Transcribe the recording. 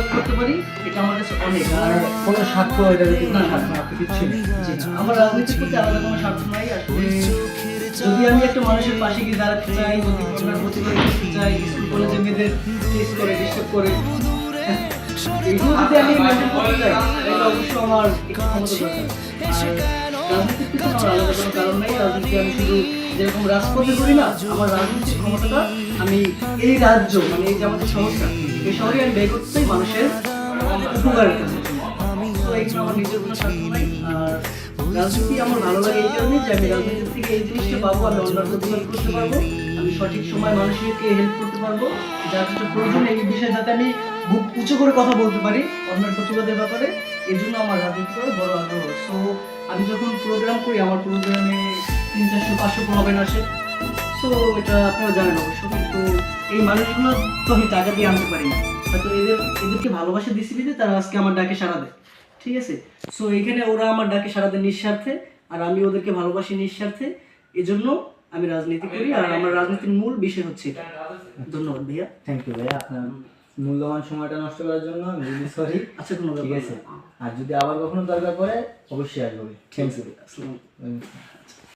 প্রতিবাদ করতে পারি, এটা আমার কাছে অনেক। আর কোনো সাক্ষ্য এটা যদি না, সাক্ষ্য আপনি কিচ্ছু নেই। জি না, আমার রাজনীতির প্রতি আলাদা কোনো স্বার্থ নাই। আসলে যদি আমি একটা মানুষের পাশে গিয়ে দাঁড়াতে চাই, যদি ওনার প্রতিবাদ করতে চাই, স্কুল কলেজে মেয়েদের টেস্ট করে ডিস্টার্ব করে, হ্যাঁ, এগুলো যদি আমি মেনটেন করতে চাই তাহলে অবশ্যই আমার একটু ক্ষমতা দরকার। আর রাজনীতির পিছনে আমার আলাদা কোনো কারণ নাই। রাজনীতি আমি শুধু যেরকম রাজপথে করি না, আমার রাজনীতির ক্ষমতাটা আমি এই রাজ্য মানে এই যে আমাদের শহরটা, এই শহরে আমি ব্যয় করতে চাই মানুষের উপকারের কাছে। তো এগুলো আমার নিজের কোনো স্বার্থ নাই। আর রাজনীতি আমার ভালো লাগে এই কারণে যে আমি রাজনীতি থেকে এই জিনিসটা পাবো, আমি অন্যান্য প্রতিবাদ করতে পারবো, আমি সঠিক সময় মানুষকে হেল্প করতে পারবো, যার যেটা প্রয়োজন এই বিষয়ে যাতে আমি বুক উঁচু করে কথা বলতে পারি অন্যান্য প্রতিবাদের ব্যাপারে। এই জন্য আমার রাজনীতি করার বড় আগ্রহ। সো আমি যখন প্রোগ্রাম করি, আমার প্রোগ্রামে 300-400 প্রোগ্রাম আসে। সো এটা আপনারা জানেন অবশ্য। তো এই মানুষগুলো তো আমি টাকা দিয়ে আনতে পারি না, হয়তো এদেরকে ভালোবাসা দিছি বিধে তারা আজকে আমার ডাকে সাড়া দেয়, ঠিক আছে? সো এখানে ওরা আমার ডাকে সাড়া দেয় নিঃস্বার্থে, আর আমি ওদেরকে ভালোবাসি নিঃস্বার্থে। এজন্য আমি রাজনীতি করি, আর আমার রাজনীতির মূল বিষয় হচ্ছে এটা। ধন্যবাদ ভাইয়া। থ্যাংক ইউ ভাইয়া, আপনার মূল্যবান সময়টা নষ্ট করার জন্য আমি রিলি সরি। আচ্ছা, কোনো ঠিক ব্যাপার আছে, না। আর যদি আবার কখনো দরকার পড়ে অবশ্যই আসবে। Thank you. আসসালামু আলাইকুম।